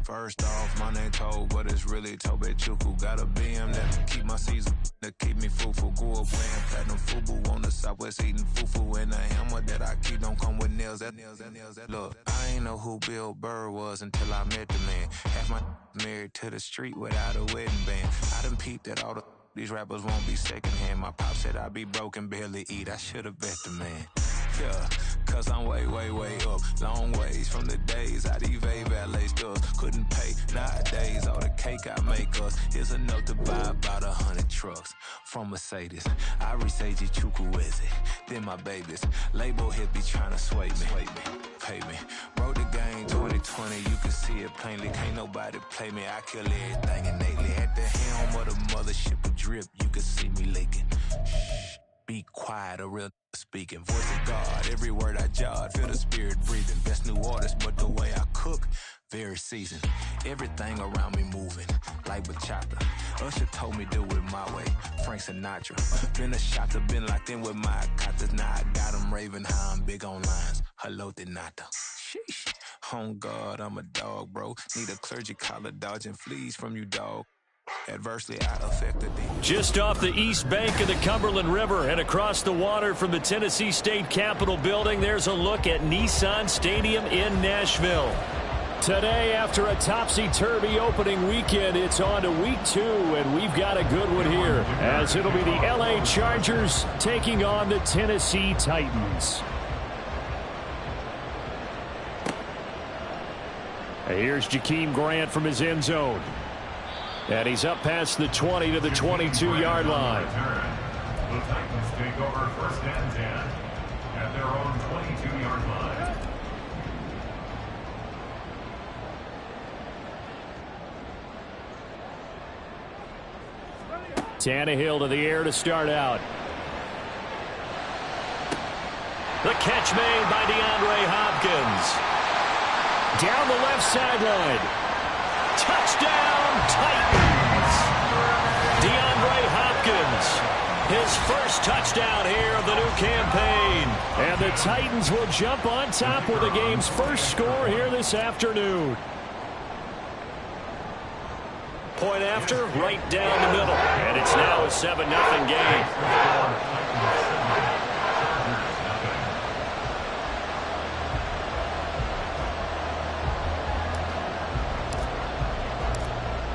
First off, my name Toe, but it's really Tobe Chuku. Got a BM that keep my season, that keep me fruitful. Grew up playing platinum FUBU on the Southwest eating fufu. And the hammer that I keep don't come with nails. Look, I ain't know who Bill Burr was until I met the man. Half my married to the street without a wedding band. I done peeped that all these rappers won't be secondhand. My pop said I'd be broke and barely eat. I should've bet the man. Yeah, cause I'm way, way, way up. Long ways from the days I eBay valet stores. Couldn't pay nowadays. All the cake I make us is enough to buy about 100 trucks. From Mercedes, I resage Chukwueze. Then my babies. Label hit be trying to sway me. Pay me. Wrote the game 2020, you can see it plainly. Can't nobody play me. I kill everything innately. At the helm of the mothership of drip, you can see me leaking. Shh, be quiet, a real speaking. Voice of God, every word I jot. Feel the spirit breathing. Best new artist, but the way I cook, very seasoned. Everything around me moving, like bachata. Usher told me do it my way. Frank Sinatra. Been a shotter, been locked in with my katas. Now I got them raving how I'm big on lines. Hello, Denata. Sheesh. On God, I'm a dog, bro. Need a clergy collar, dodging fleas from you, dog. Adversely, I affected the... Just off the east bank of the Cumberland River and across the water from the Tennessee State Capitol building, there's a look at Nissan Stadium in Nashville. Today, after a topsy-turvy opening weekend, it's on to week 2, and we've got a good one here, as it'll be the LA Chargers taking on the Tennessee Titans. Here's Jakeem Grant from his end zone. And he's up past the 20 to the 22-yard line. The Titans take over first and 10 at their own 22-yard line. Tannehill to the air to start out. The catch made by DeAndre Hopkins. Down the left sideline. Touchdown, Titans! DeAndre Hopkins, his first touchdown here of the new campaign. And the Titans will jump on top with the game's first score here this afternoon. Point after, right down the middle. And it's now a 7-0 game.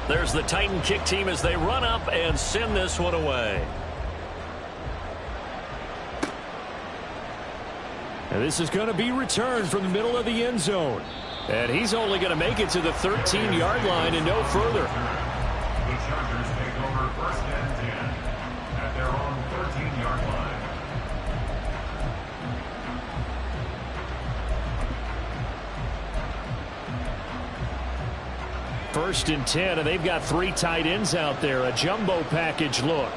There's the Titan kick team as they run up and send this one away. And this is going to be returned from the middle of the end zone. And he's only going to make it to the 13-yard line and no further. The Chargers take over first and 10 at their own 13-yard line. First and 10, and they've got 3 tight ends out there. A jumbo package look.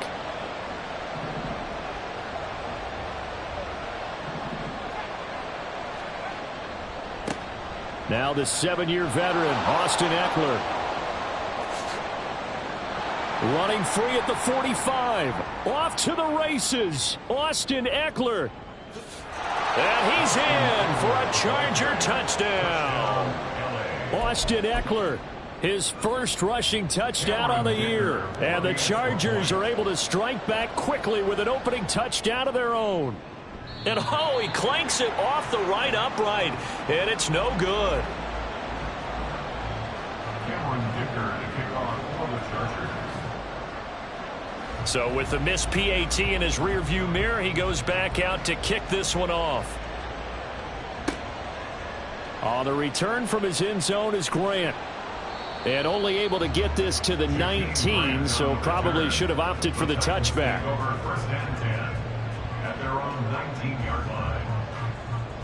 Now the 7-year veteran, Austin Eckler. Running free at the 45. Off to the races. Austin Eckler. And he's in for a Charger touchdown. Austin Eckler, his first rushing touchdown on the year. And the Chargers are able to strike back quickly with an opening touchdown of their own. And oh, he clanks it off the right upright. And it's no good. Cameron Dicker to kick off for the Chargers. So with the missed PAT in his rearview mirror, he goes back out to kick this one off. On the return from his end zone is Grant. And only able to get this to the 19, so probably should have opted for the touchback.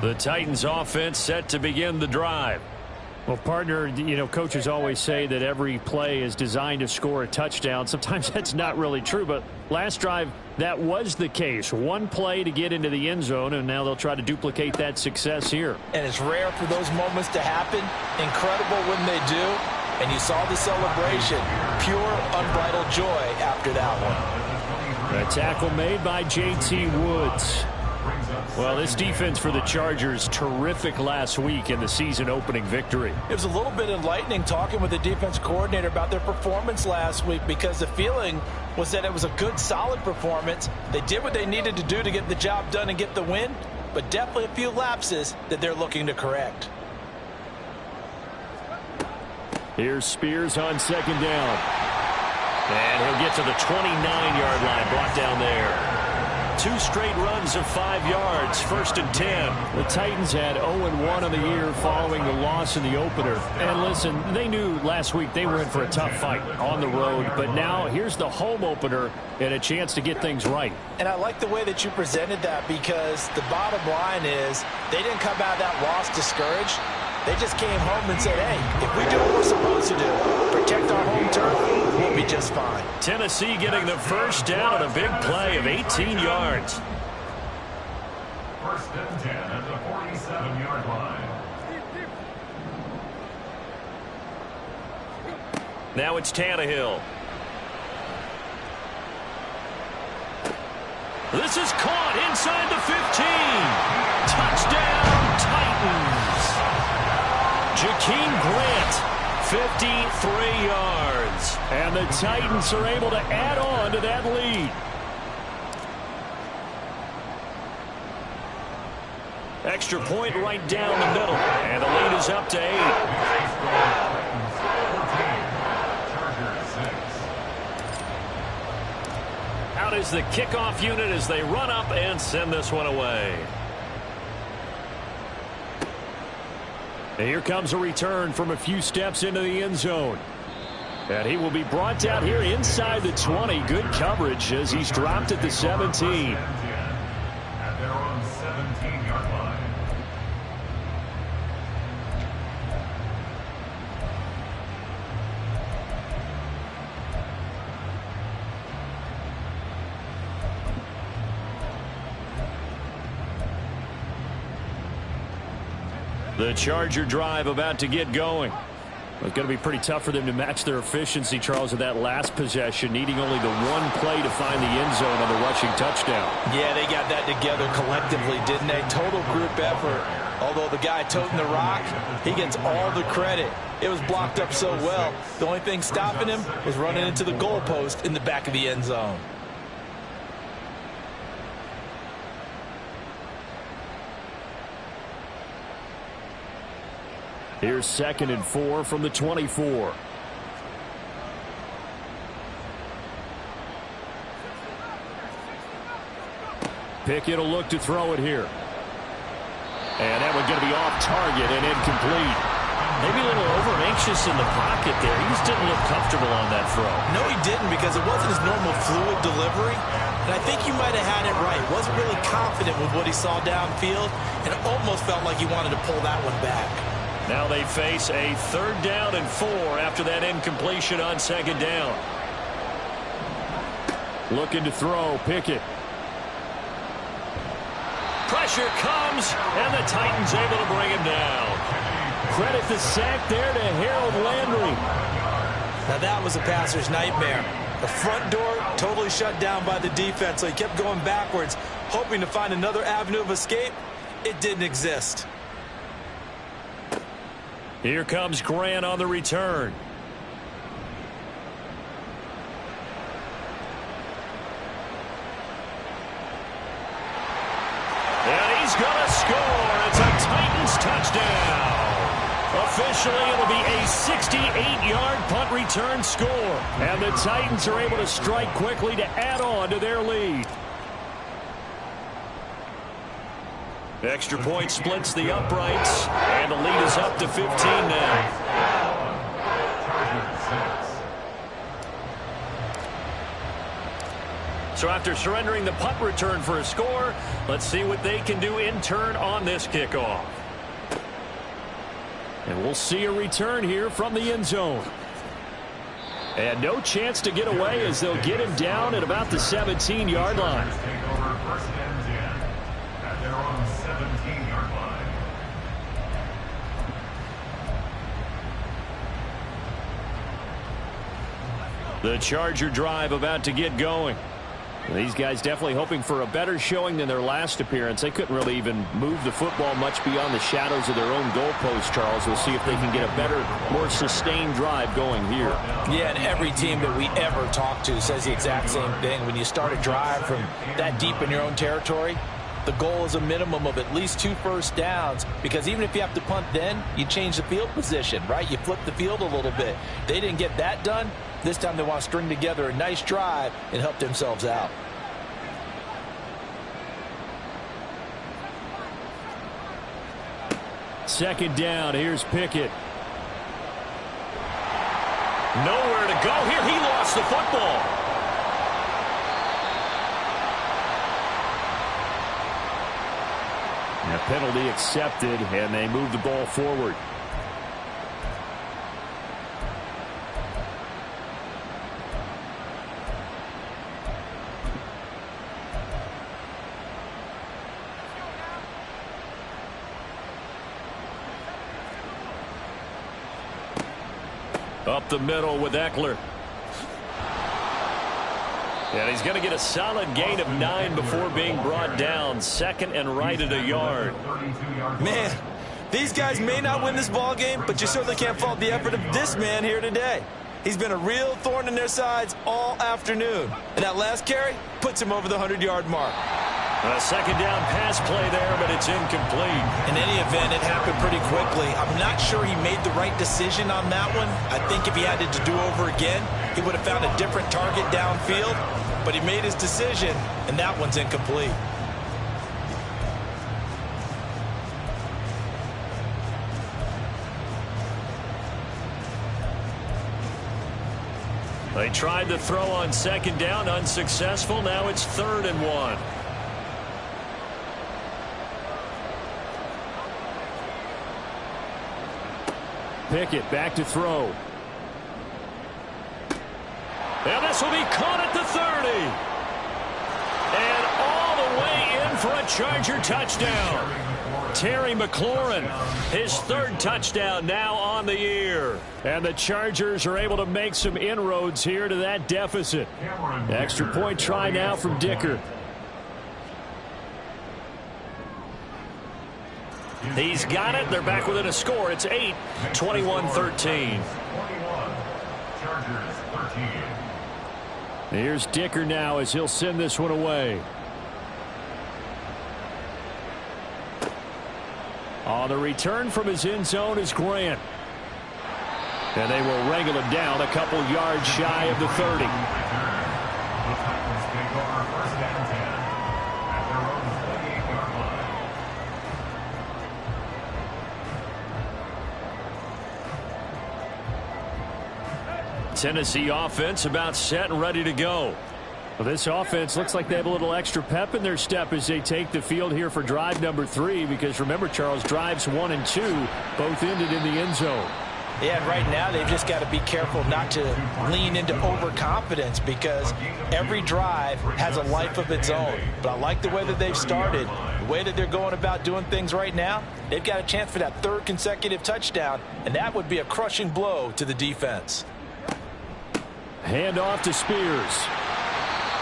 The Titans offense set to begin the drive. Well, partner, you know, coaches always say that every play is designed to score a touchdown. Sometimes that's not really true, but last drive, that was the case. One play to get into the end zone, and now they'll try to duplicate that success here. And it's rare for those moments to happen. Incredible when they do. And you saw the celebration. Pure, unbridled joy after that one. A tackle made by J.T. Woods. Well, this defense for the Chargers, terrific last week in the season-opening victory. It was a little bit enlightening talking with the defense coordinator about their performance last week, because the feeling was that it was a good, solid performance. They did what they needed to do to get the job done and get the win, but definitely a few lapses that they're looking to correct. Here's Spears on second down. And he'll get to the 29-yard line, brought down there. 2 straight runs of 5 yards, 1st and 10. The Titans had 0-1 on the year following the loss in the opener. And listen, they knew last week they were in for a tough fight on the road, but now here's the home opener and a chance to get things right. And I like the way that you presented that, because the bottom line is they didn't come out of that loss discouraged. They just came home and said, hey, if we do what we're supposed to do, protect our home turf, we'll be just fine. Tennessee getting the first down on a big play of 18 yards. 1st and 10 at the 47-yard line. Now it's Tannehill. This is caught inside the 15. Touchdown, Titans. Jakeem Grant, 53 yards. And the Titans are able to add on to that lead. Extra point right down the middle. And the lead is up to 8. Out is the kickoff unit as they run up and send this one away. Here comes a return from a few steps into the end zone. And he will be brought down here inside the 20. Good coverage as he's dropped at the 17. At their own 17-yard line. The Charger drive about to get going. It's going to be pretty tough for them to match their efficiency, Charles, of that last possession, needing only the one play to find the end zone on the rushing touchdown. Yeah, they got that together collectively, didn't they? Total group effort. Although the guy toting the rock, he gets all the credit. It was blocked up so well. The only thing stopping him was running into the goalpost in the back of the end zone. Here's 2nd and 4 from the 24. Pickett will look to throw it here. And that one going to be off target and incomplete. Maybe a little over-anxious in the pocket there. He just didn't look comfortable on that throw. No, he didn't, because it wasn't his normal fluid delivery. And I think you might have had it right. Wasn't really confident with what he saw downfield, and it almost felt like he wanted to pull that one back. Now they face a 3rd down and 4 after that incompletion on 2nd down. Looking to throw, Pickett. Pressure comes, and the Titans able to bring him down. Credit the sack there to Harold Landry. Now that was a passer's nightmare. The front door totally shut down by the defense, so he kept going backwards, hoping to find another avenue of escape. It didn't exist. Here comes Grant on the return. And he's going to score. It's a Titans touchdown. Officially, it'll be a 68-yard punt return score. And the Titans are able to strike quickly to add on to their lead. Extra point splits the uprights, and the lead is up to 15 now. So after surrendering the punt return for a score, let's see what they can do in turn on this kickoff. And we'll see a return here from the end zone. And no chance to get away as they'll get him down at about the 17-yard line. The Charger drive about to get going. These guys definitely hoping for a better showing than their last appearance. They couldn't really even move the football much beyond the shadows of their own goalpost, Charles. We'll see if they can get a better, more sustained drive going here. Yeah, and every team that we ever talk to says the exact same thing. When you start a drive from that deep in your own territory, the goal is a minimum of at least 2 first downs, because even if you have to punt then, you change the field position, right? You flip the field a little bit. They didn't get that done. This time they want to string together a nice drive and help themselves out. Second down, here's Pickett. Nowhere to go here. He lost the football. A penalty accepted, and they move the ball forward. Up the middle with Eckler. And he's going to get a solid gain of 9 before being brought down. Second and right at a yard. Man, these guys may not win this ball game, but you certainly can't fault the effort of this man here today. He's been a real thorn in their sides all afternoon. And that last carry puts him over the 100-yard mark. A second down pass play there, but it's incomplete. In any event, it happened pretty quickly. I'm not sure he made the right decision on that one. I think if he had it to do over again, he would have found a different target downfield. But he made his decision, and that one's incomplete. They tried to throw on second down, unsuccessful. Now it's 3rd and 1. Pickett back to throw. And this will be caught at the 30. And all the way in for a Charger touchdown. Terry McLaurin, his 3rd touchdown now on the year. And the Chargers are able to make some inroads here to that deficit. Extra point try now from Dicker. He's got it. They're back within a score. It's 8, 21-13. Here's Dicker now as he'll send this one away. On the return from his end zone is Grant. And they will wrangle him down a couple yards shy of the 30. Tennessee offense about set and ready to go. Well, this offense looks like they have a little extra pep in their step as they take the field here for drive number 3, because remember, Charles, drives 1 and 2 both ended in the end zone. Yeah, and right now they've just got to be careful not to lean into overconfidence, because every drive has a life of its own. But I like the way that they've started, the way that they're going about doing things right now. They've got a chance for that 3rd consecutive touchdown, and that would be a crushing blow to the defense. Hand off to Spears.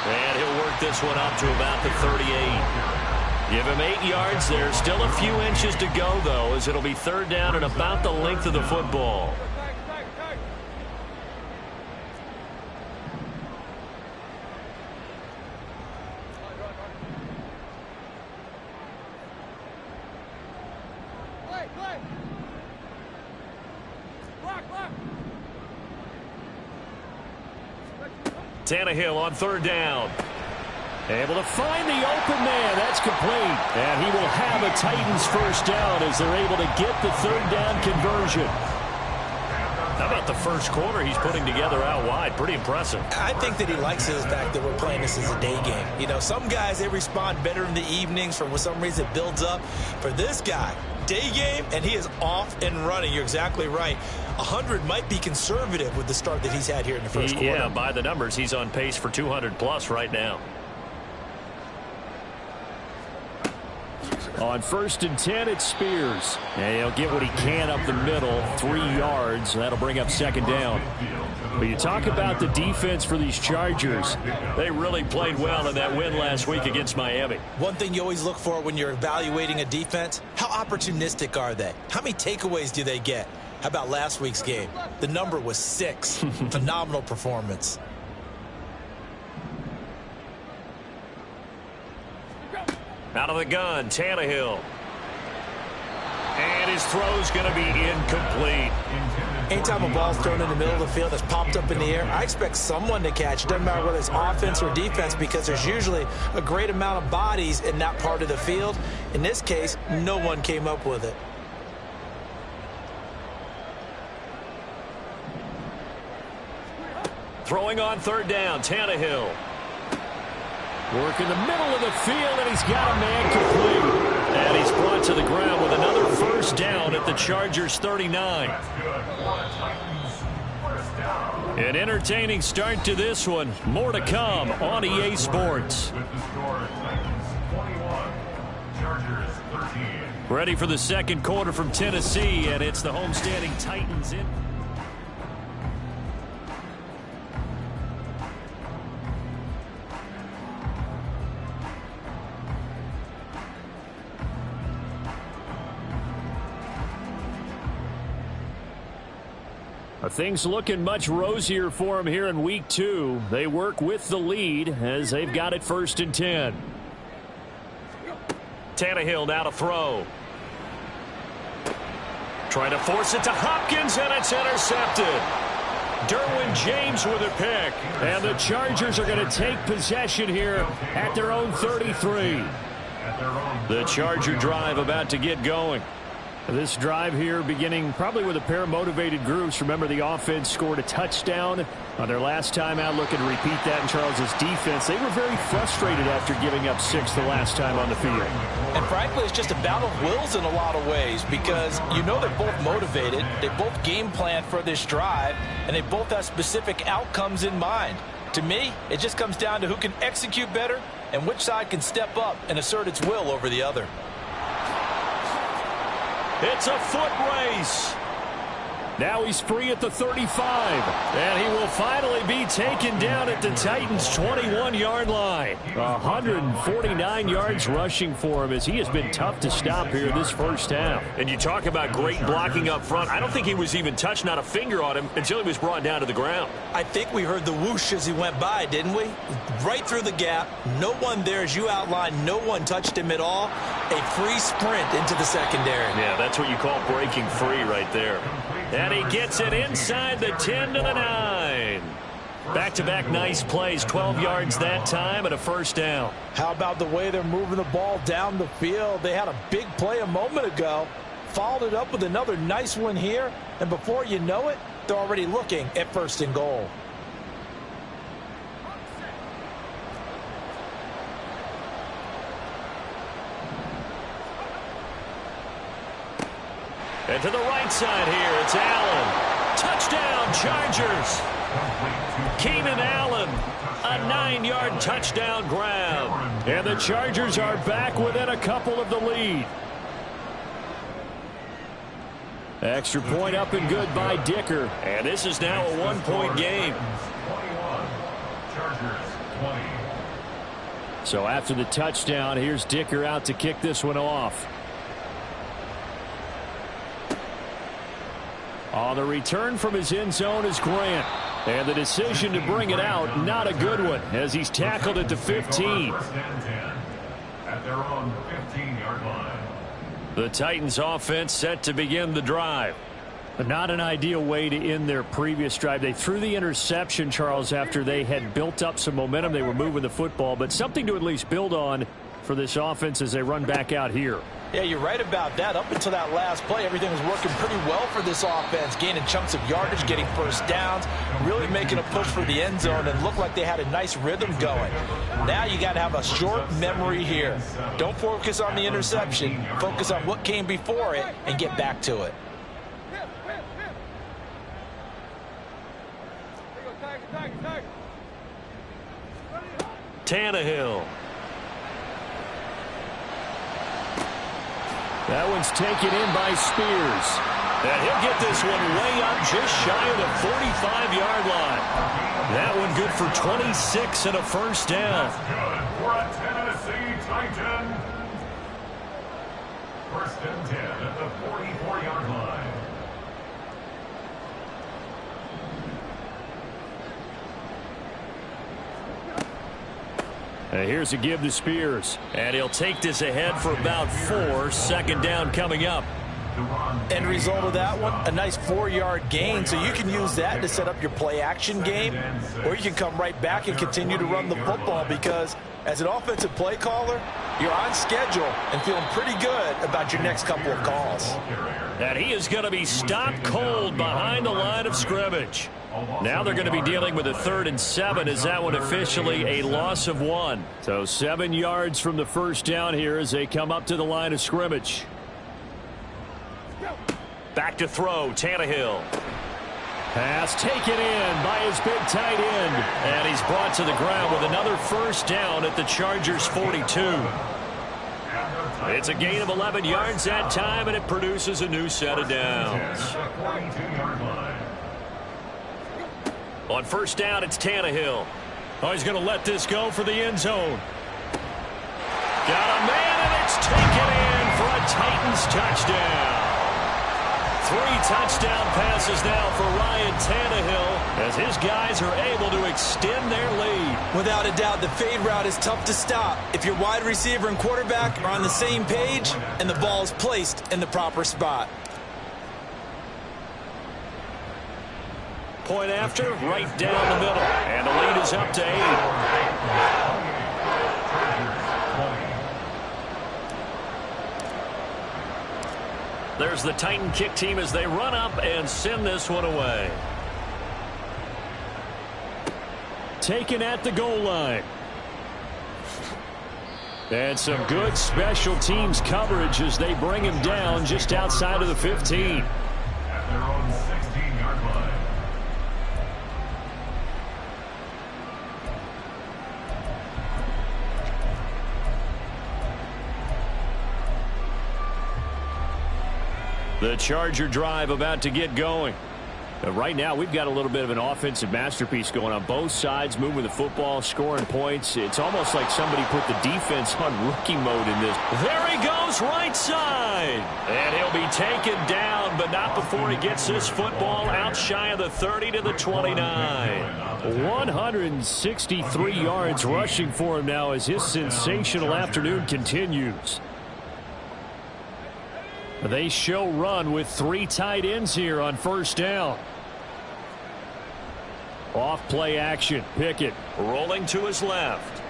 And he'll work this one up to about the 38. Give him 8 yards there. Still a few inches to go, though, as it'll be 3rd down and about the length of the football. Tannehill on 3rd down. Able to find the open man. That's complete. And he will have a Titans 1st down as they're able to get the 3rd down conversion. How about the first quarter he's putting together out wide? Pretty impressive. I think that he likes the fact that we're playing this as a day game. You know, some guys, they respond better in the evenings. For some reason, it builds up. For this guy, day game, and he is off and running. You're exactly right. 100 might be conservative with the start that he's had here in the first quarter. Yeah, by the numbers, he's on pace for 200 plus right now. On 1st and 10, it's Spears. And he'll get what he can up the middle, 3 yards. That'll bring up 2nd down. But you talk about the defense for these Chargers. They really played well in that win last week against Miami. One thing you always look for when you're evaluating a defense, how opportunistic are they? How many takeaways do they get? How about last week's game? The number was 6. Phenomenal performance. Out of the gun, Tannehill. And his throw's going to be incomplete. Anytime a ball's thrown in the middle of the field that's popped up in the air, I expect someone to catch. It doesn't matter whether it's offense or defense, because there's usually a great amount of bodies in that part of the field. In this case, no one came up with it. Throwing on 3rd down, Tannehill. Work in the middle of the field, and he's got a man complete. And he's brought to the ground with another 1st down at the Chargers' 39. An entertaining start to this one. More to come on EA Sports. Ready for the 2nd quarter from Tennessee, and it's the homestanding Titans in. Things looking much rosier for them here in week 2. They work with the lead as they've got it 1st and 10. Tannehill now to throw. Trying to force it to Hopkins, and it's intercepted. Derwin James with a pick. And the Chargers are going to take possession here at their own 33. The Charger drive about to get going. This drive here beginning probably with a pair of motivated groups. Remember, the offense scored a touchdown on their last time out. Looking to repeat that in Charles's defense. They were very frustrated after giving up 6 the last time on the field. And frankly, it's just a battle of wills in a lot of ways, because you know they're both motivated. They both game plan for this drive, and they both have specific outcomes in mind. To me, it just comes down to who can execute better and which side can step up and assert its will over the other. It's a foot race. Now he's free at the 35. And he will finally be taken down at the Titans' 21-yard line. 149 yards rushing for him, as he has been tough to stop here this first half. And you talk about great blocking up front. I don't think he was even touched, not a finger on him, until he was brought down to the ground. I think we heard the whoosh as he went by, didn't we? Right through the gap. No one there, as you outlined. No one touched him at all. A free sprint into the secondary. Yeah, that's what you call breaking free right there. And he gets it inside the 10 to the 9. Back-to-back nice plays, 12 yards that time and a 1st down. How about the way they're moving the ball down the field? They had a big play a moment ago, followed it up with another nice one here, and before you know it, they're already looking at 1st and goal. And to the right side here, it's Allen. Touchdown, Chargers. Keenan Allen, a 9-yard touchdown grab. And the Chargers are back within a couple of the lead. Extra point up and good by Dicker. And this is now a 1-point game. So after the touchdown, here's Dicker out to kick this one off. On the return from his end zone is Grant. And the decision to bring it out, not a good one, as he's tackled at the 15. At their own 15-yard line. The Titans offense set to begin the drive. But not an ideal way to end their previous drive. They threw the interception, Charles, after they had built up some momentum. They were moving the football, but something to at least build on for this offense as they run back out here. Yeah, you're right about that. Up until that last play, everything was working pretty well for this offense, gaining chunks of yardage, getting 1st downs, really making a push for the end zone, and looked like they had a nice rhythm going. Now you got to have a short memory here. Don't focus on the interception. Focus on what came before it and get back to it. Tannehill. That one's taken in by Spears. And he'll get this one way up just shy of the 45-yard line. That one good for 26 and a first down. Good for a Tennessee Titan. First and 10 at the 44-yard line. Here's a give to Spears. And he'll take this ahead for about 4. Second down coming up. End result of that one, a nice 4-yard gain. So you can use that to set up your play-action game, or you can come right back and continue to run the football, because as an offensive play caller, you're on schedule and feeling pretty good about your next couple of calls. And he is going to be stopped cold behind the line of scrimmage. Now they're going to be dealing with a 3rd and 7 as that one officially a loss of 1. So 7 yards from the first down here as they come up to the line of scrimmage. Back to throw, Tannehill. Pass taken in by his big tight end. And he's brought to the ground with another first down at the Chargers' 42. It's a gain of 11 yards that time, and it produces a new set of downs. On first down, it's Tannehill. Oh, he's going to let this go for the end zone. Got a man, and it's taken in for a Titans touchdown. 3 touchdown passes now for Ryan Tannehill as his guys are able to extend their lead. Without a doubt, the fade route is tough to stop if your wide receiver and quarterback are on the same page and the ball is placed in the proper spot. Point after, right down the middle. And the lead is up to 8. There's the Titan kick team as they run up and send this one away. Taken at the goal line. And some good special teams coverage as they bring him down just outside of the 15. At their own 16-yard line. The Charger drive about to get going. Right now, we've got a little bit of an offensive masterpiece going on. Both sides moving the football, scoring points. It's almost like somebody put the defense on rookie mode in this. There he goes, right side. And he'll be taken down, but not before he gets this football out shy of the 30 to the 29. 163 yards rushing for him now as his sensational afternoon continues. They show run with 3 tight ends here on first down. Off play action. Pickett rolling to his left.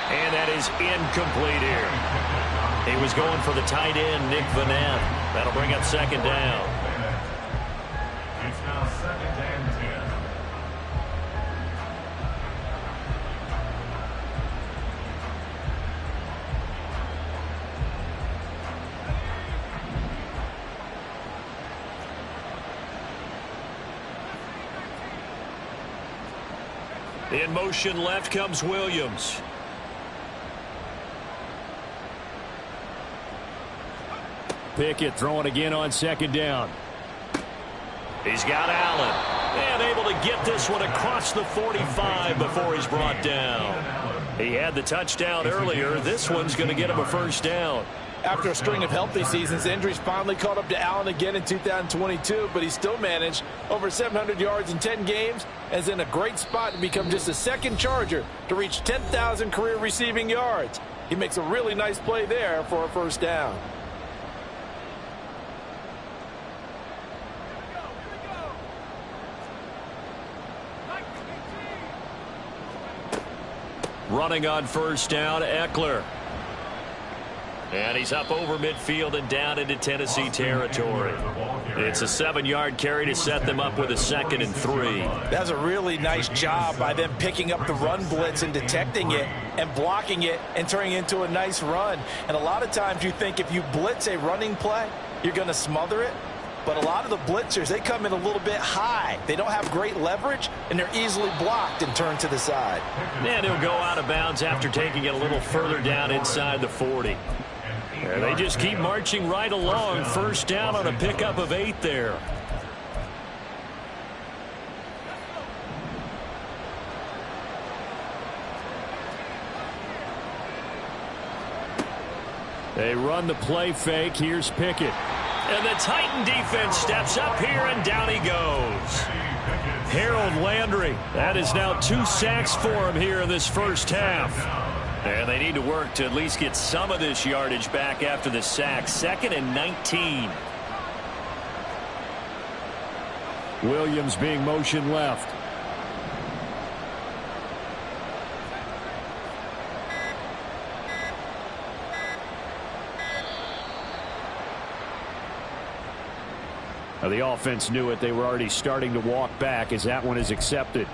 And that is incomplete here. He was going for the tight end, Nick Vanette. That'll bring up second down. It's now 2nd and 10. In motion left comes Williams. Pickett throwing again on second down. He's got Allen. And able to get this one across the 45 before he's brought down. He had the touchdown earlier. This one's going to get him a first down. After a string of healthy seasons, injuries finally caught up to Allen again in 2022, but he still managed over 700 yards in 10 games and is in a great spot to become just the 2nd Charger to reach 10,000 career receiving yards. He makes a really nice play there for a first down. Running on first down, Eckler. And he's up over midfield and down into Tennessee territory. It's a 7-yard carry to set them up with a 2nd and 3. That's a really nice job by them picking up the run blitz and detecting it and blocking it and turning it into a nice run. And a lot of times you think if you blitz a running play, you're going to smother it. But a lot of the blitzers, they come in a little bit high. They don't have great leverage, and they're easily blocked and turned to the side. And he'll go out of bounds after taking it a little further down inside the 40. And they just keep marching right along. First down on a pickup of 8 there. They run the play fake. Here's Pickett. And the Titan defense steps up here, and down he goes. Harold Landry. That is now 2 sacks for him here in this first half. And they need to work to at least get some of this yardage back after the sack. 2nd and 19. Williams being motion left. Now the offense knew it. They were already starting to walk back as that one is accepted.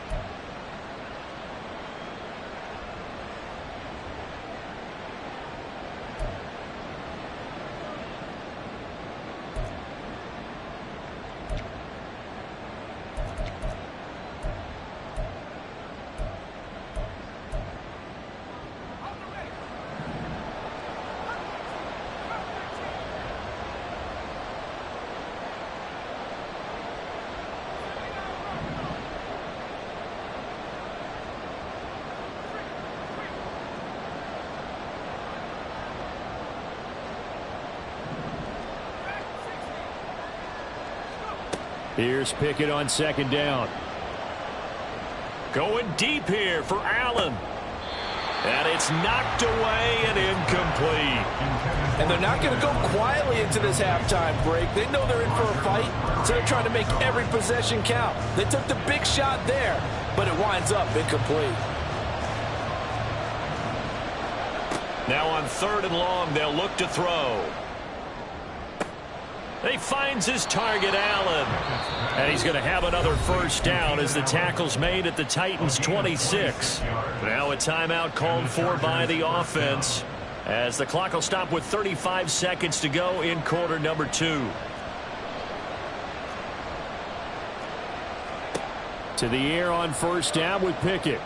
Here's Pickett on 2nd down. Going deep here for Allen. And it's knocked away and incomplete. And they're not going to go quietly into this halftime break. They know they're in for a fight, so they're trying to make every possession count. They took the big shot there, but it winds up incomplete. Now on 3rd and long, they'll look to throw. He finds his target, Allen. And he's going to have another first down as the tackle's made at the Titans' 26. Now a timeout called for by the offense as the clock will stop with 35 seconds to go in quarter number 2. To the air on first down with Pickett.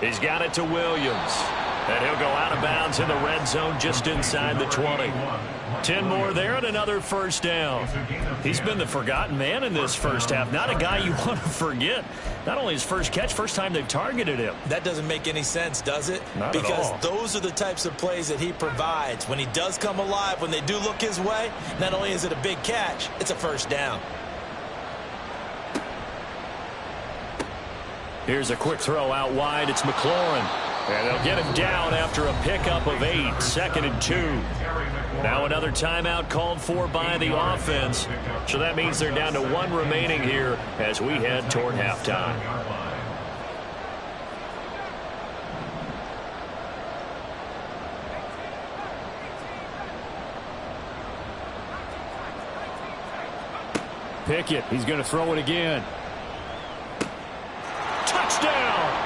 He's got it to Williams. And he'll go out of bounds in the red zone just inside the 20. 10 more there and another first down. He's been the forgotten man in this first half. Not a guy you want to forget. Not only his first catch, first time they've targeted him. That doesn't make any sense, does it? Not because at all. Those are the types of plays that he provides. When he does come alive, when they do look his way, not only is it a big catch, it's a first down. Here's a quick throw out wide. It's McLaurin. And they'll get him down after a pickup of 8. 2nd and 2. Now another timeout called for by the offense. So that means they're down to 1 remaining here as we head toward halftime. Pickett, he's going to throw it again. Touchdown!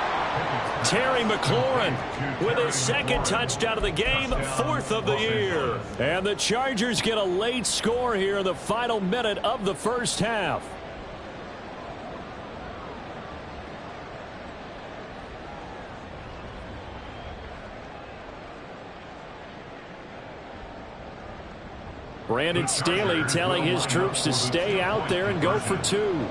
Terry McLaurin with his 2nd touchdown of the game, 4th of the year. And the Chargers get a late score here in the final minute of the first half. Brandon Staley telling his troops to stay out there and go for 2.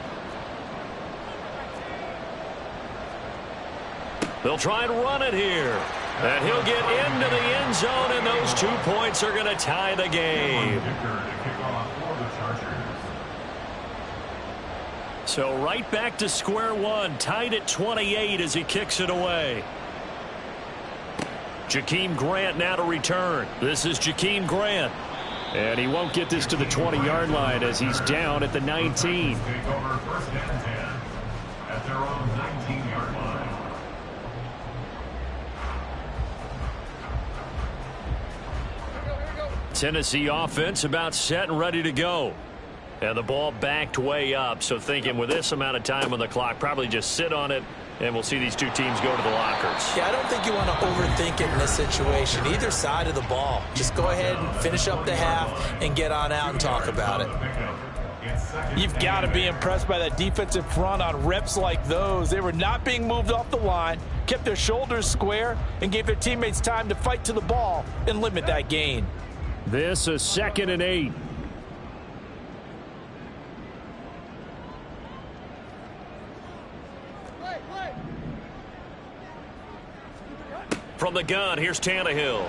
They'll try and run it here. And he'll get into the end zone, and those 2 points are going to tie the game. So right back to square one, tied at 28 as he kicks it away. Jakeem Grant now to return. This is Jakeem Grant. And he won't get this to the 20-yard line as he's down at the 19. Take over 1st and 10 at their own 19-yard line. Tennessee offense about set and ready to go. And the ball backed way up, so thinking with this amount of time on the clock, probably just sit on it, and we'll see these 2 teams go to the lockers. Yeah, I don't think you want to overthink it in this situation. Either side of the ball. Just go ahead and finish up the half and get on out and talk about it. You've got to be impressed by that defensive front on reps like those. They were not being moved off the line, kept their shoulders square, and gave their teammates time to fight to the ball and limit that gain. This is 2nd and 8. From the gun, here's Tannehill.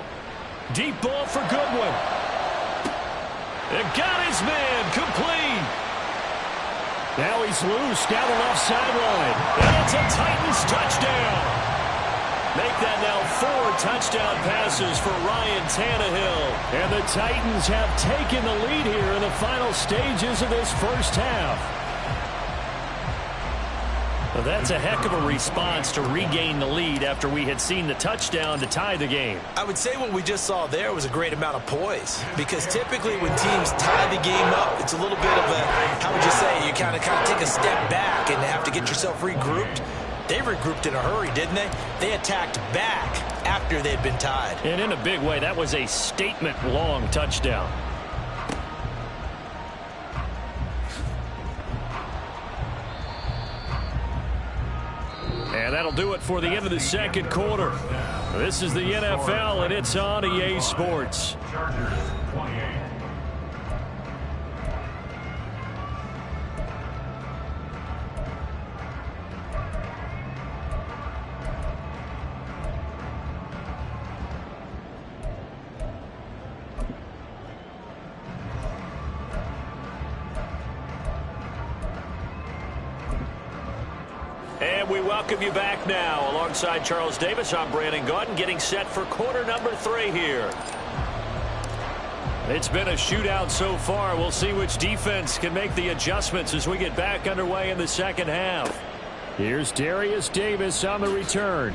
Deep ball for Goodwin. It got his man complete. Now he's loose down the left sideline. And it's a Titans touchdown. Make that now 4 touchdown passes for Ryan Tannehill. And the Titans have taken the lead here in the final stages of this first half. Well, that's a heck of a response to regain the lead after we had seen the touchdown to tie the game. I would say what we just saw there was a great amount of poise, because typically when teams tie the game up, it's a little bit of a, how would you say, you kind of take a step back and have to get yourself regrouped. They regrouped in a hurry, didn't they? They attacked back after they'd been tied. And in a big way, that was a statement-long touchdown. And that'll do it for the end of the second quarter. This is the NFL, and it's on EA Sports. Chargers 28. And we welcome you back now. Alongside Charles Davis, I'm Brandon Gaudin, getting set for quarter number 3 here. It's been a shootout so far. We'll see which defense can make the adjustments as we get back underway in the second half. Here's Darius Davis on the return.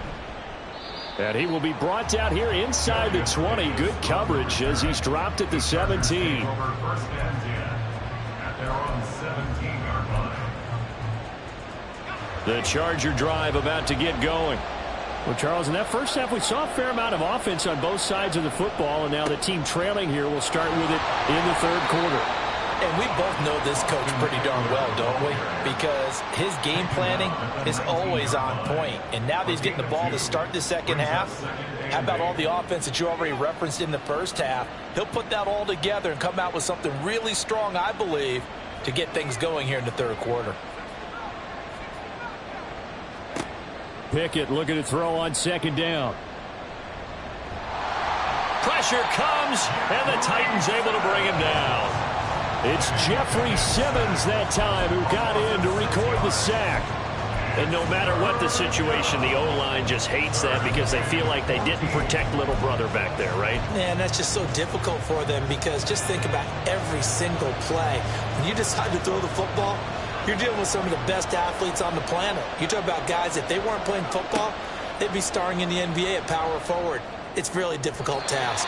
And he will be brought down here inside the 20. Good coverage as he's dropped at the 17. Over 1st and 10 at their own 17-yard line. The Charger drive about to get going. Well, Charles, in that first half, we saw a fair amount of offense on both sides of the football, and now the team trailing here will start with it in the third quarter. And we both know this coach pretty darn well, don't we? Because his game planning is always on point. And now that he's getting the ball to start the second half, how about all the offense that you already referenced in the first half? He'll put that all together and come out with something really strong, I believe, to get things going here in the third quarter. Pickett looking to throw on second down. Pressure comes, and the Titans able to bring him down. It's Jeffrey Simmons that time who got in to record the sack. And no matter what the situation, the O-line just hates that because they feel like they didn't protect little brother back there, right? Man, that's just so difficult for them, because just think about every single play. When you decide to throw the football, you're dealing with some of the best athletes on the planet. You talk about guys, if they weren't playing football, they'd be starring in the NBA at power forward. It's a really difficult task.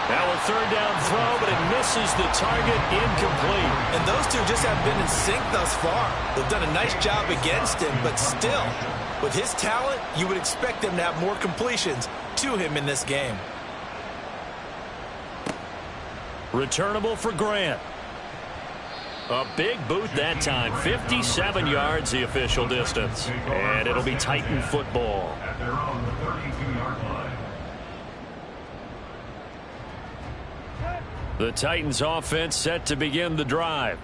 Now a third down throw, but it misses the target, incomplete. And those two just haven't been in sync thus far. They've done a nice job against him, but still, with his talent, you would expect them to have more completions to him in this game. Returnable for Grant. A big boot that time. 57 yards the official distance. And it'll be Titan football. At their own 32-yard line. The Titans offense set to begin the drive.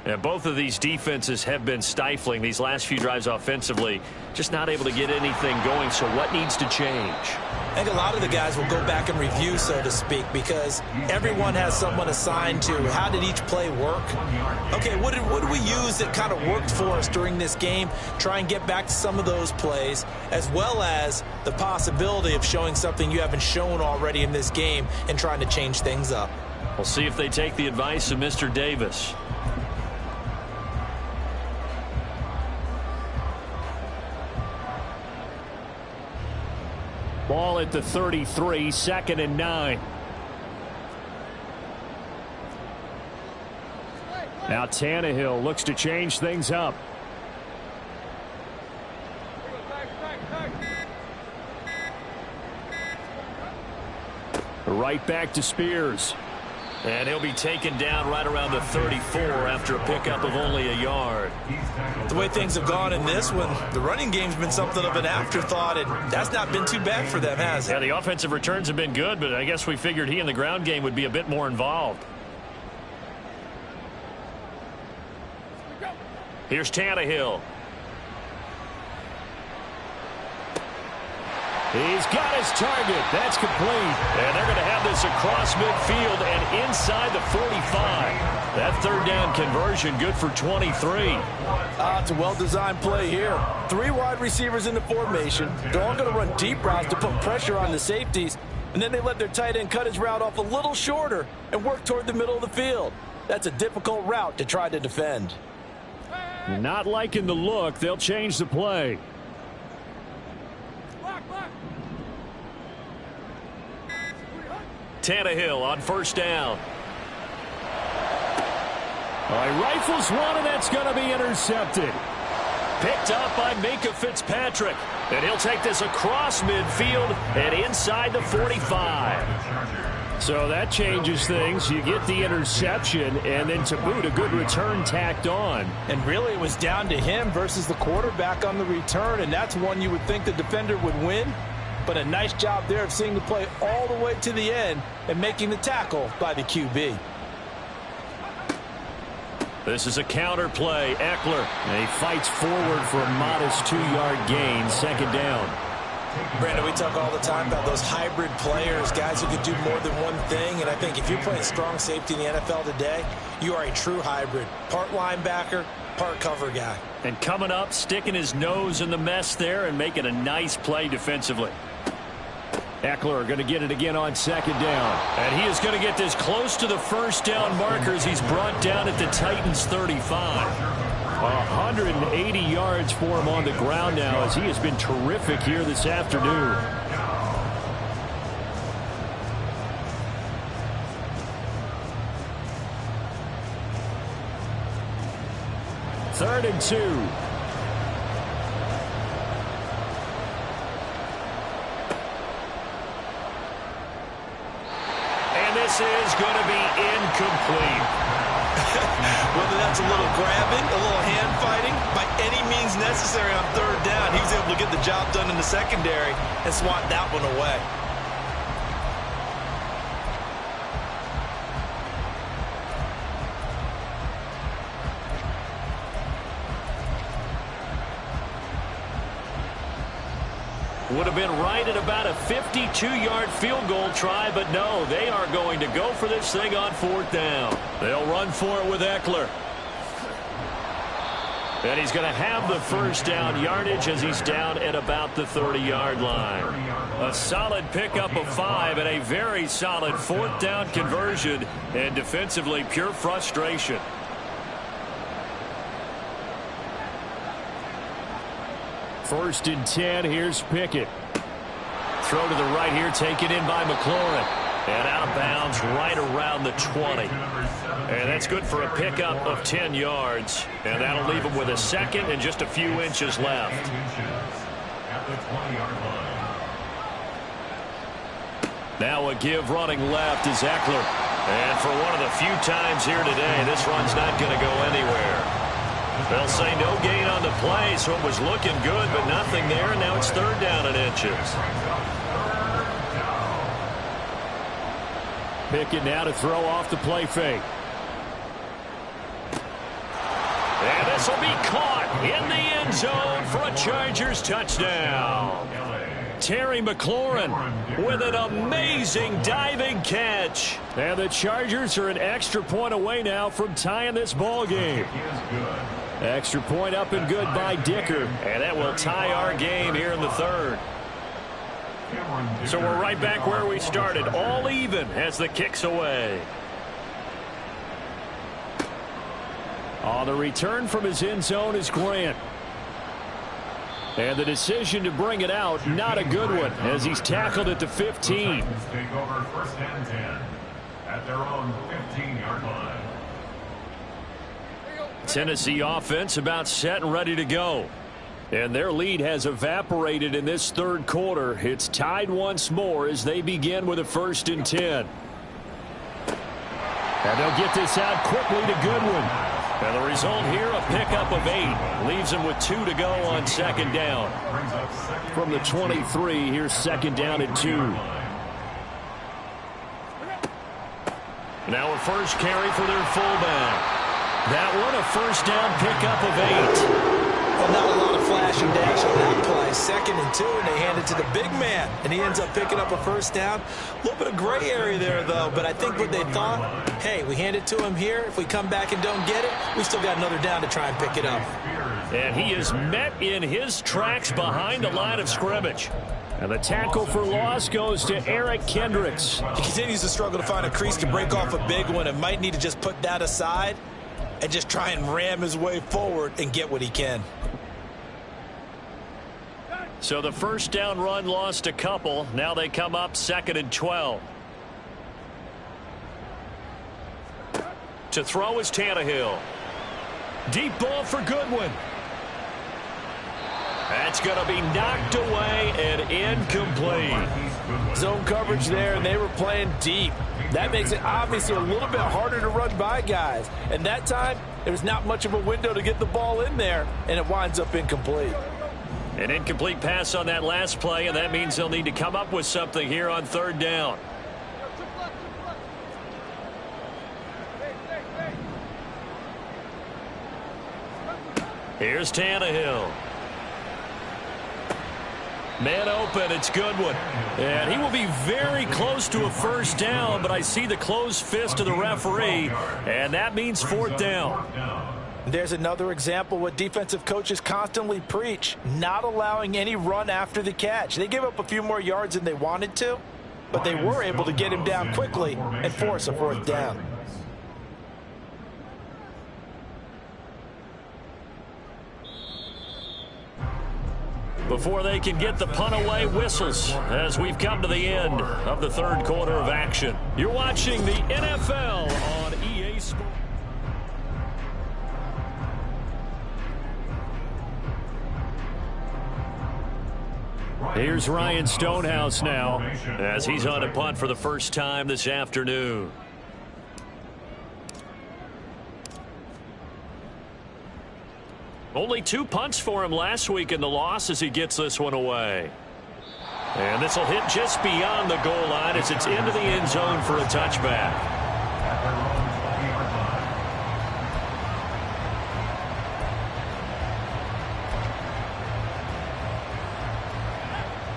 And both of these defenses have been stifling these last few drives offensively. Just not able to get anything going. So what needs to change? I think a lot of the guys will go back and review, so to speak, because everyone has someone assigned to how did each play work. Okay, what did we use that kind of worked for us during this game? Try and get back to some of those plays, as well as the possibility of showing something you haven't shown already in this game and trying to change things up. We'll see if they take the advice of Mr. Davis. Ball at the 33, 2nd and 9. Now Tannehill looks to change things up. Right back to Spears. And he'll be taken down right around the 34 after a pickup of only a yard. The way things have gone in this one, the running game's been something of an afterthought, and that's not been too bad for them, has it? Yeah, the offensive returns have been good, but I guess we figured he in the ground game would be a bit more involved. Here's Tannehill. He's got his target. That's complete. And they're going to have this across midfield and inside the 45. That third down conversion good for 23. It's a well-designed play here. 3 wide receivers in the formation. They're all going to run deep routes to put pressure on the safeties. And then they let their tight end cut his route off a little shorter and work toward the middle of the field. That's a difficult route to try to defend. Not liking the look. They'll change the play. Tannehill on first down. He rifles one, and that's going to be intercepted. Picked up by Minkah Fitzpatrick. And he'll take this across midfield and inside the 45. So that changes things. You get the interception, and then to boot, a good return tacked on. And really, it was down to him versus the quarterback on the return, and that's one you would think the defender would win. But a nice job there of seeing the play all the way to the end and making the tackle by the QB. This is a counter play. Eckler. And he fights forward for a modest 2-yard gain. Second down. Brandon, we talk all the time about those hybrid players, guys who can do more than one thing. And I think if you're playing strong safety in the NFL today, you are a true hybrid. Part linebacker, part cover guy. And coming up, sticking his nose in the mess there and making a nice play defensively. Eckler going to get it again on second down. And he is going to get this close to the first down markers. He's brought down at the Titans' 35. 180 yards for him on the ground now as he has been terrific here this afternoon. Third and 2. And this is going to be incomplete. Whether that's a little grabbing, a little hand fighting, by any means necessary on third down, he was able to get the job done in the secondary and swat that one away. Would have been right at about a 52-yard field goal try, but no, they are going to go for this thing on fourth down. They'll run for it with Eckler. And he's going to have the first down yardage as he's down at about the 30-yard line. A solid pickup of 5 and a very solid fourth down conversion, and defensively pure frustration. First and 10, here's Pickett. Throw to the right here, taken in by McLaurin. And out of bounds right around the 20. And that's good for a pickup of 10 yards. And that'll leave him with a second and just a few inches left. Now a give running left is Eckler. And for one of the few times here today, this run's not going to go anywhere. They'll say no gain on the play, so it was looking good, but nothing there, and now it's third down and inches. Pickett now to throw off the play fake. And this will be caught in the end zone for a Chargers touchdown. Terry McLaurin with an amazing diving catch. And the Chargers are an extra point away now from tying this ball game. Extra point up and good by Dicker. And that will tie our game here in the third. So we're right back where we started. All even as the kick's away. On the return from his end zone is Grant. And the decision to bring it out, not a good one, as he's tackled at the 15. Take over first and 10 at their own 15-yard line. Tennessee offense about set and ready to go. And their lead has evaporated in this third quarter. It's tied once more as they begin with a first and 10. And they'll get this out quickly to Goodwin. And the result here, a pickup of 8. Leaves him with 2 to go on second down. From the 23, here's second down and 2. Now a first carry for their fullback. That one, a first down pickup of 8. Well, not a lot of flash and dash on that play. Second and 2, and they hand it to the big man. And he ends up picking up a first down. A little bit of gray area there, though. But I think what they thought, hey, we hand it to him here. If we come back and don't get it, we still got another down to try and pick it up. And he is met in his tracks behind the line of scrimmage. And the tackle for loss goes to Eric Kendricks. He continues to struggle to find a crease to break off a big one and might need to just put that aside and just try and ram his way forward and get what he can. So the first down run lost a couple. Now they come up second and 12. To throw is Tannehill. Deep ball for Goodwin. That's going to be knocked away and incomplete. Zone coverage there, and they were playing deep. That makes it obviously a little bit harder to run by guys. And that time, there was not much of a window to get the ball in there, and it winds up incomplete. An incomplete pass on that last play, and that means they'll need to come up with something here on third down. Here's Tannehill. Man open, it's Goodwin. And he will be very close to a first down, but I see the closed fist of the referee, and that means fourth down. There's another example what defensive coaches constantly preach, not allowing any run after the catch. They gave up a few more yards than they wanted to, but they were able to get him down quickly and force a fourth down. Before they can get the punt away, whistles as we've come to the end of the third quarter of action. You're watching the NFL on EA Sports. Here's Ryan Stonehouse now as he's on a punt for the first time this afternoon. Only 2 punts for him last week in the loss as he gets this one away. And this will hit just beyond the goal line as it's into the end zone for a touchback.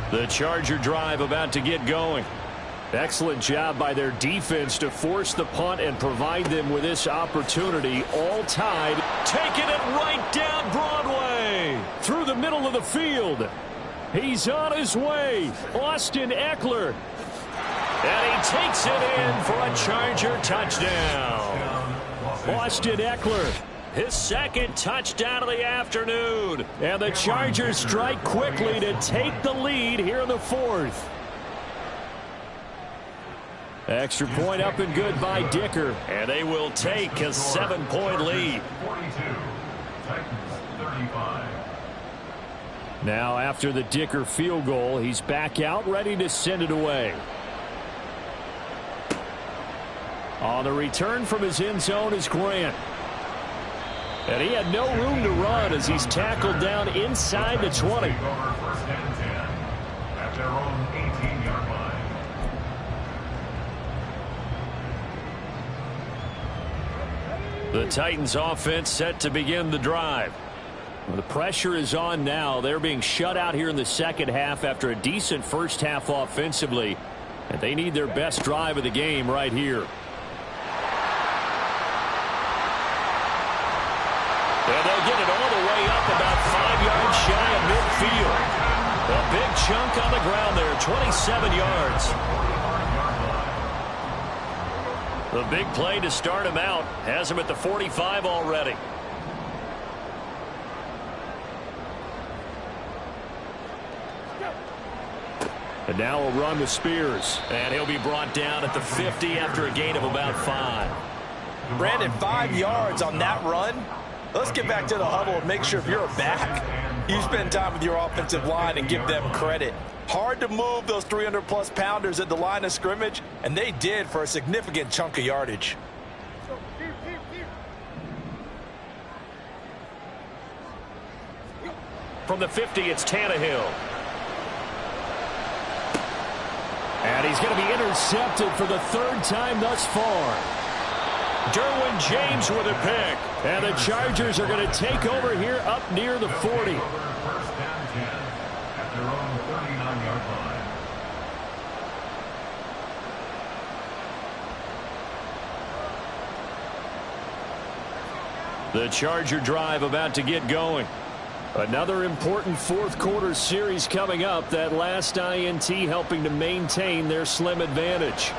The Charger drive about to get going. Excellent job by their defense to force the punt and provide them with this opportunity. All tied. Taking it right down Broadway. Through the middle of the field. He's on his way. Austin Ekeler. And he takes it in for a Charger touchdown. Austin Ekeler. His second touchdown of the afternoon. And the Chargers strike quickly to take the lead here in the fourth. Extra point up and good by Dicker. And they will take a 7-point lead. 42, Titans 35. Now after the Dicker field goal, he's back out ready to send it away. On the return from his end zone is Grant. And he had no room to run as he's tackled down inside the 20. First and 10 at their own 18-yard line. The Titans offense set to begin the drive. The pressure is on now. They're being shut out here in the second half after a decent first half offensively. And they need their best drive of the game right here. And they'll get it all the way up about 5 yards shy of midfield. A big chunk on the ground there, 27 yards. The big play to start him out has him at the 45 already. And now a run with Spears. And he'll be brought down at the 50 after a gain of about 5. Brandon, 5 yards on that run. Let's get back to the huddle and make sure if you're a back, you spend time with your offensive line and give them credit. Hard to move those 300-plus pounders at the line of scrimmage, and they did for a significant chunk of yardage. From the 50, it's Tannehill. And he's going to be intercepted for the third time thus far. Derwin James with a pick. And the Chargers are going to take over here up near the 40. First down 10 at their own 39-yard line. The Charger drive about to get going. Another important fourth quarter series coming up. That last INT helping to maintain their slim advantage.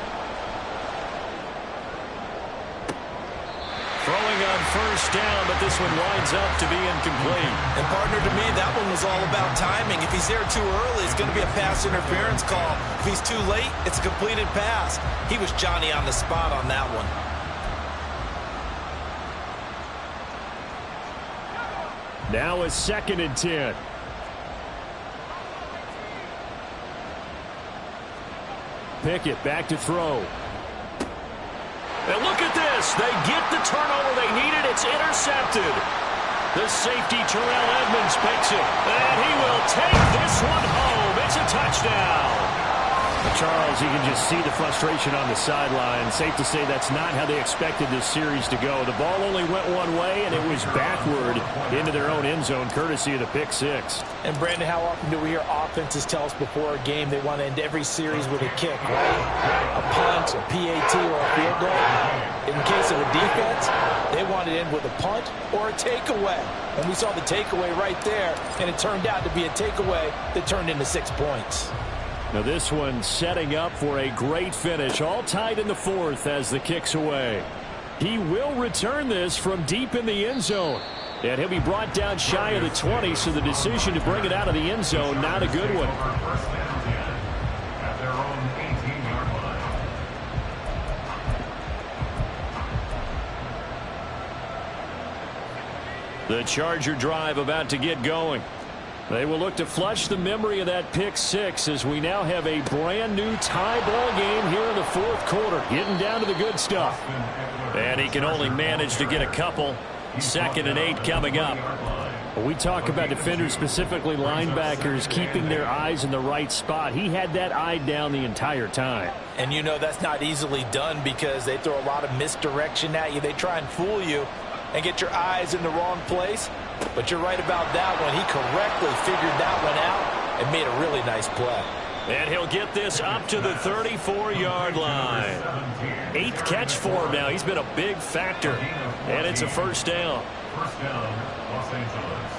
Throwing on first down, but this one winds up to be incomplete. And partner, to me, that one was all about timing. If he's there too early, it's going to be a pass interference call. If he's too late, it's a completed pass. He was Johnny on the spot on that one. Now a 2nd and 10. Pickett back to throw. And look at this. They get the turnover they needed. It's intercepted. The safety, Terrell Edmunds, picks it. And he will take this one home. It's a touchdown. Charles, you can just see the frustration on the sideline. Safe to say that's not how they expected this series to go. The ball only went one way, and it was backward into their own end zone, courtesy of the pick six. And, Brandon, how often do we hear offenses tell us before a game they want to end every series with a kick, right? A punt, a PAT, or a field goal. In case of a defense, they want to end with a punt or a takeaway. And we saw the takeaway right there, and it turned out to be a takeaway that turned into 6 points. Now this one setting up for a great finish. All tied in the fourth as the kick's away. He will return this from deep in the end zone. And he'll be brought down shy of the 20, so the decision to bring it out of the end zone, not a good one. First down 10 at their own 18-yard line. The Charger drive about to get going. They will look to flush the memory of that pick six as we now have a brand new tie ball game here in the fourth quarter. Getting down to the good stuff. And he can only manage to get a couple. 2nd and 8 coming up. When we talk about defenders, specifically linebackers, keeping their eyes in the right spot, he had that eye down the entire time. And you know that's not easily done because they throw a lot of misdirection at you. They try and fool you and get your eyes in the wrong place. But you're right about that one. He correctly figured that one out and made a really nice play. And he'll get this up to the 34-yard line. 8th catch for him now. He's been a big factor. And it's a first down. First down, Los Angeles.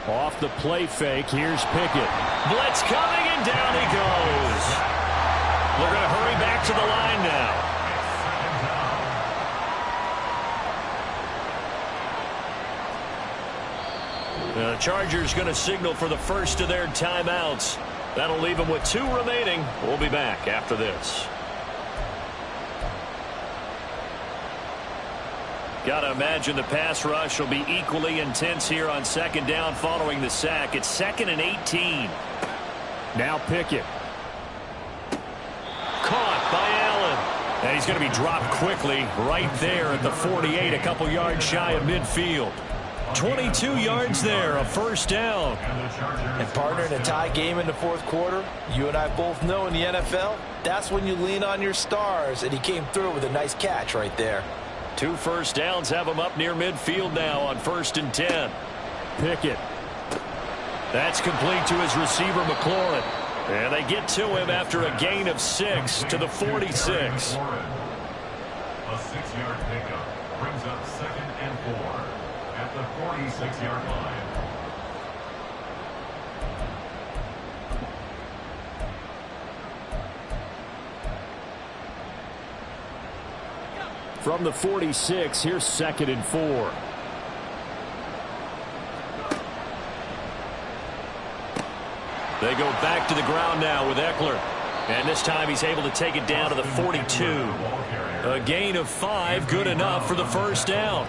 Off the play fake, here's Pickett. Blitz coming, and down he goes. They're going to hurry back to the line now. The Chargers going to signal for the first of their timeouts. That'll leave them with 2 remaining. We'll be back after this. Got to imagine the pass rush will be equally intense here on 2nd down following the sack. It's 2nd and 18. Now Pickett. Caught by Allen. And he's going to be dropped quickly right there at the 48, a couple yards shy of midfield. 22 yards there, a first down. And partner, in a tie game in the fourth quarter, you and I both know in the NFL, that's when you lean on your stars, and he came through with a nice catch right there. 2 first downs have him up near midfield now on 1st and 10. Pickett. That's complete to his receiver, McLaurin. And they get to him after a gain of 6 to the 46. A 6-yard pickup brings up 2nd and 4 at the 46-yard line. From the 46, here's 2nd and 4. They go back to the ground now with Eckler. And this time he's able to take it down to the 42. A gain of 5, good enough for the first down.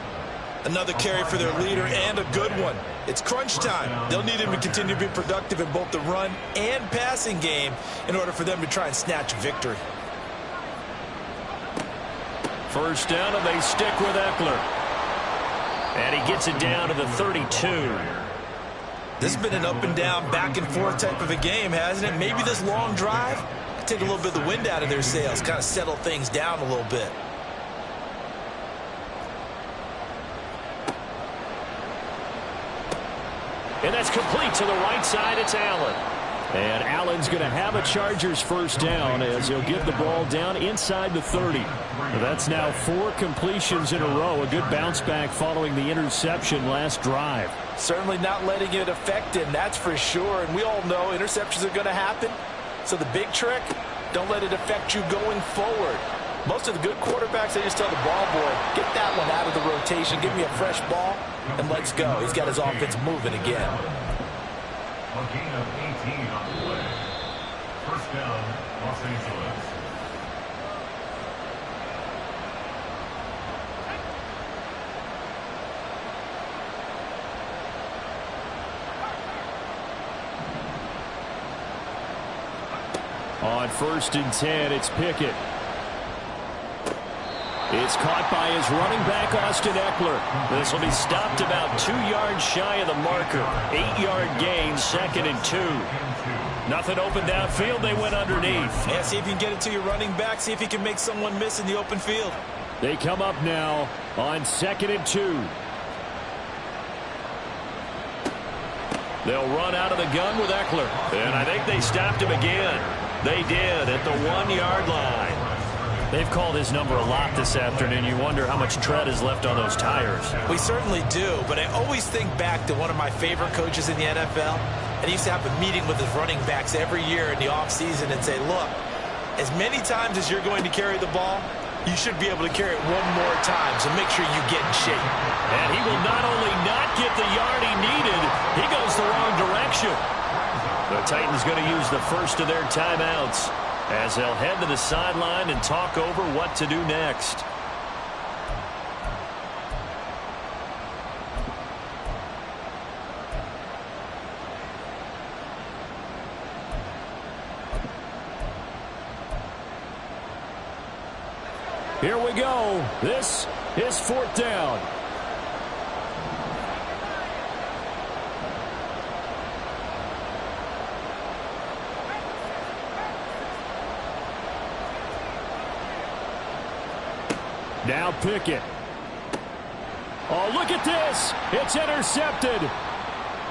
Another carry for their leader and a good one. It's crunch time. They'll need him to continue to be productive in both the run and passing game in order for them to try and snatch a victory. First down, and they stick with Eckler. And he gets it down to the 32. This has been an up and down, back and forth type of a game, hasn't it? Maybe this long drive could take a little bit of the wind out of their sails, kind of settle things down a little bit. And that's complete to the right side. It's Allen. And Allen's going to have a Chargers first down as he'll give the ball down inside the 30. That's now 4 completions in a row. A good bounce back following the interception last drive. Certainly not letting it affect him, that's for sure. And we all know interceptions are going to happen. So the big trick, don't let it affect you going forward. Most of the good quarterbacks, they just tell the ball boy, get that one out of the rotation, give me a fresh ball, and let's go. He's got his offense moving again. A gain of 18 on the play. First down, Los Angeles. On 1st and 10, it's Pickett. It's caught by his running back, Austin Eckler. This will be stopped about 2 yards shy of the marker. 8-yard gain, 2nd and 2. Nothing open downfield. They went underneath. Yeah, see if you can get it to your running back. See if you can make someone miss in the open field. They come up now on 2nd and 2. They'll run out of the gun with Eckler. And I think they stopped him again. They did at the 1-yard line. They've called his number a lot this afternoon. You wonder how much tread is left on those tires. We certainly do, but I always think back to one of my favorite coaches in the NFL. And he used to have a meeting with his running backs every year in the offseason and say, look, as many times as you're going to carry the ball, you should be able to carry it one more time, so make sure you get in shape. And he will not only not get the yard he needed, he goes the wrong direction. The Titans going to use the first of their timeouts as they'll head to the sideline and talk over what to do next. Here we go. This is 4th down. Now Pickett. Oh, look at this. It's intercepted.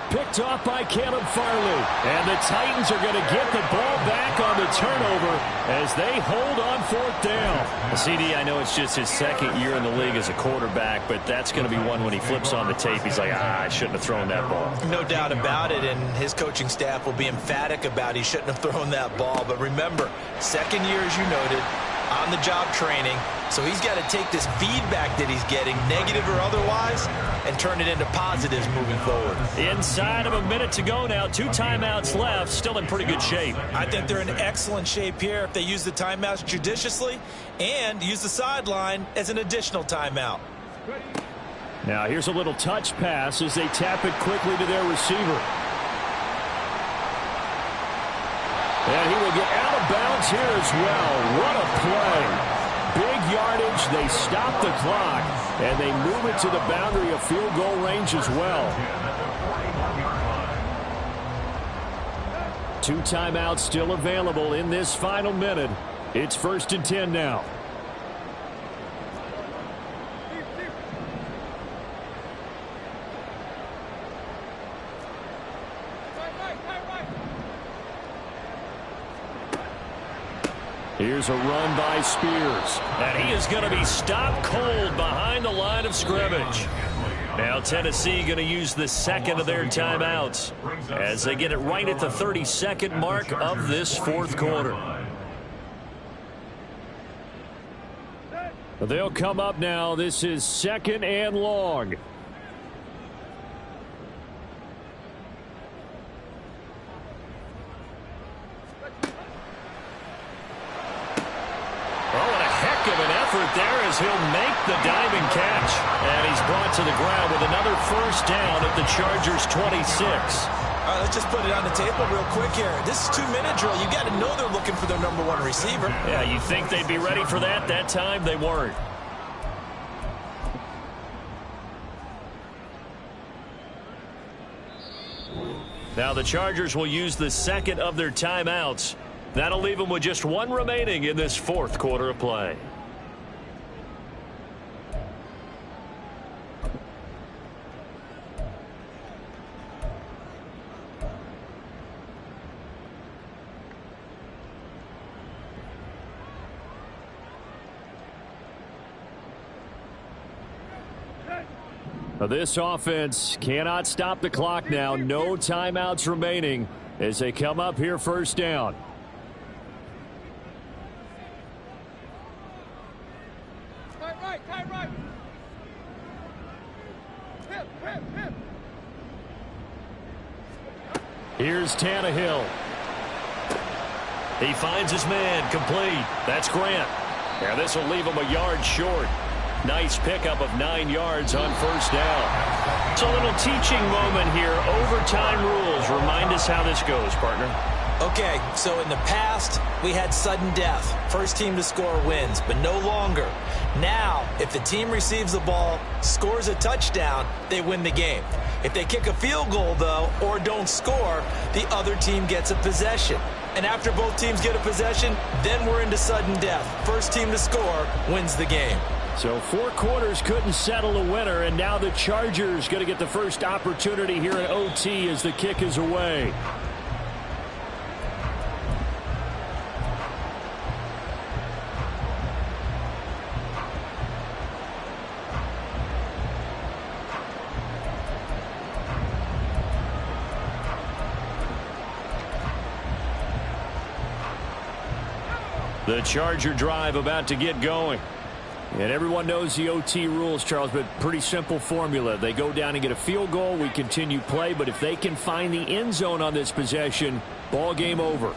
Picked off by Caleb Farley. And the Titans are going to get the ball back on the turnover as they hold on 4th down. CD, I know it's just his 2nd year in the league as a quarterback, but that's going to be one when he flips on the tape. He's like, I shouldn't have thrown that ball. No doubt about it, and his coaching staff will be emphatic about he shouldn't have thrown that ball. But remember, 2nd year, as you noted, on-the-job training. So he's got to take this feedback that he's getting, negative or otherwise, and turn it into positives moving forward. Inside of a minute to go now, 2 timeouts left, still in pretty good shape. I think they're in excellent shape here if they use the timeouts judiciously and use the sideline as an additional timeout. Now here's a little touch pass as they tap it quickly to their receiver. And he will get out of bounds here as well. What a play. Big yardage. They stop the clock, and they move it to the boundary of field goal range as well. 2 timeouts still available in this final minute. It's 1st and 10 now. Here's a run by Spears. And he is going to be stopped cold behind the line of scrimmage. Now Tennessee going to use the 2nd of their timeouts as they get it right at the 32nd mark of this 4th quarter. They'll come up now. This is 2nd and long. There as he'll make the diving catch. And he's brought to the ground with another first down at the Chargers 26. All right, let's just put it on the table real quick here. This is 2-minute drill. You got to know they're looking for their #1 receiver. Yeah, you think they'd be ready for that? That time they weren't. Now the Chargers will use the second of their timeouts. That'll leave them with just one remaining in this fourth quarter of play. This offense cannot stop the clock now. No timeouts remaining as they come up here first down. Right. Hip. Here's Tannehill. He finds his man, complete. That's Grant. Yeah, this will leave him a yard short. Nice pickup of 9 yards on first down. It's a little teaching moment here. Overtime rules. Remind us how this goes, partner. Okay, so in the past, we had sudden death. First team to score wins, but no longer. Now, if the team receives the ball, scores a touchdown, they win the game. If they kick a field goal, though, or don't score, the other team gets a possession. And after both teams get a possession, then we're into sudden death. First team to score wins the game. So 4 quarters couldn't settle a winner, and now the Chargers going to get the first opportunity here at OT as the kick is away. The Charger drive about to get going. And everyone knows the OT rules, Charles, but pretty simple formula. They go down and get a field goal, we continue play, but if they can find the end zone on this possession, ball game over.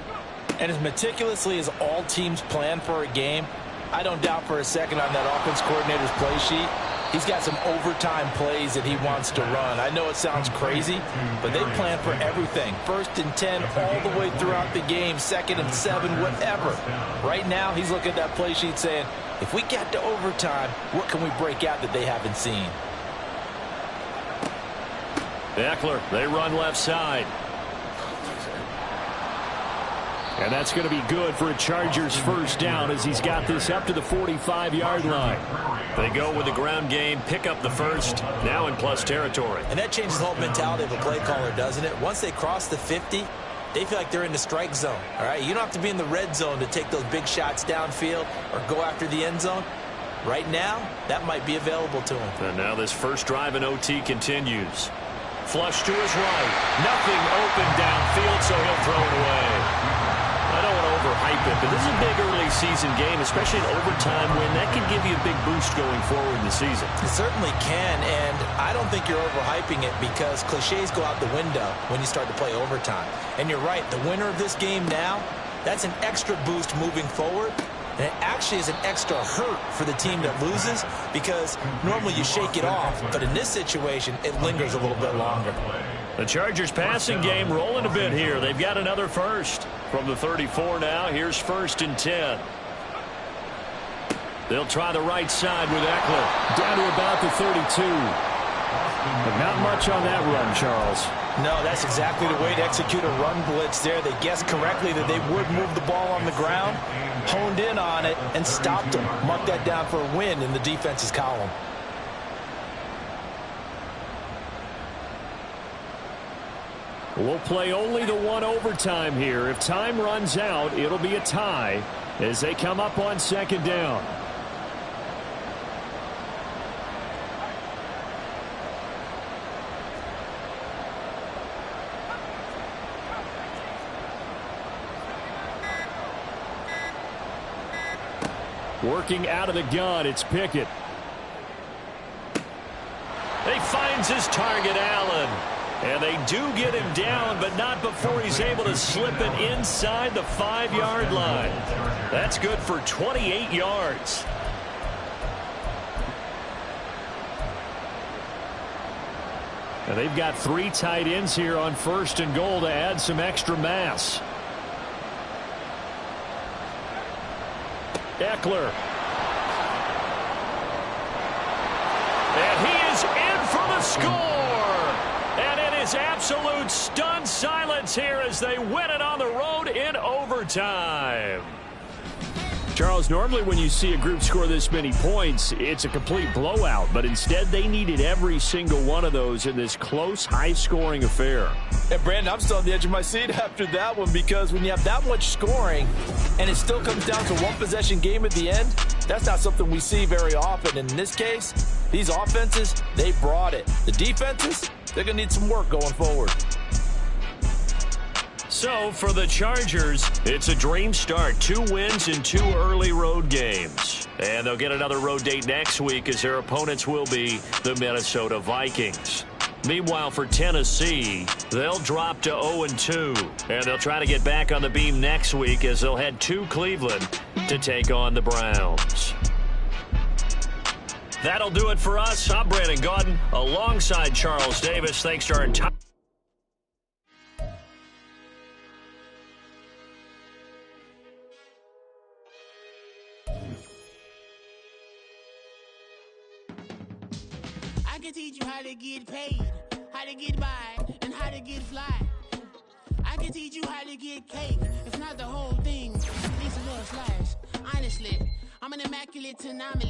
And as meticulously as all teams plan for a game, I don't doubt for a second on that offense coordinator's play sheet, he's got some overtime plays that he wants to run. I know it sounds crazy, but they plan for everything. 1st and 10 all the way throughout the game, 2nd and 7, whatever. Right now, he's looking at that play sheet saying, if we get to overtime, what can we break out that they haven't seen? Eckler, they run left side. And that's going to be good for a Chargers first down as he's got this up to the 45-yard line. They go with the ground game, pick up the first, now in plus territory. And that changes the whole mentality of a play caller, doesn't it? Once they cross the 50, they feel like they're in the strike zone. All right, you don't have to be in the red zone to take those big shots downfield or go after the end zone. Right now, that might be available to him. And now this first drive in OT continues. Flush to his right. Nothing open downfield, so he'll throw it away. I don't want to overhype it, but this is a big early season game, especially an overtime win. That can give you a big boost going forward in the season. It certainly can, and I don't think you're overhyping it because cliches go out the window when you start to play overtime. And you're right, the winner of this game now, that's an extra boost moving forward. And it actually is an extra hurt for the team that loses because normally you shake it off. But in this situation, it lingers a little bit longer. The Chargers passing game rolling a bit here. They've got another first. From the 34 now, here's 1st and 10. They'll try the right side with Eckler. Down to about the 32. But not much on that run, Charles. No, that's exactly the way to execute a run blitz there. They guessed correctly that they would move the ball on the ground, honed in on it, and stopped them. Mark that down for a win in the defense's column. We'll play only the one overtime here. If time runs out, it'll be a tie as they come up on 2nd down. Working out of the gun, it's Pickett. He finds his target, Allen. And they do get him down, but not before he's able to slip it inside the 5-yard line. That's good for 28 yards. And they've got 3 tight ends here on 1st and goal to add some extra mass. Eckler. And he is in for the score. And it is absolute stunned silence here as they win it on the road in overtime. Charles, normally when you see a group score this many points, it's a complete blowout. But instead, they needed every single one of those in this close, high-scoring affair. And, Brandon, I'm still on the edge of my seat after that one because when you have that much scoring and it still comes down to one-possession game at the end, that's not something we see very often. And in this case, these offenses, they brought it. The defenses, they're going to need some work going forward. So, for the Chargers, it's a dream start. 2 wins in 2 early road games. And they'll get another road date next week as their opponents will be the Minnesota Vikings. Meanwhile, for Tennessee, they'll drop to 0-2. And they'll try to get back on the beam next week as they'll head to Cleveland to take on the Browns. That'll do it for us. I'm Brandon Gaudin alongside Charles Davis. Thanks to our entire... I can teach you how to get paid, how to get by, and how to get fly. I can teach you how to get cake, if not the whole thing, at least a little slice. Honestly, I'm an immaculate anomaly.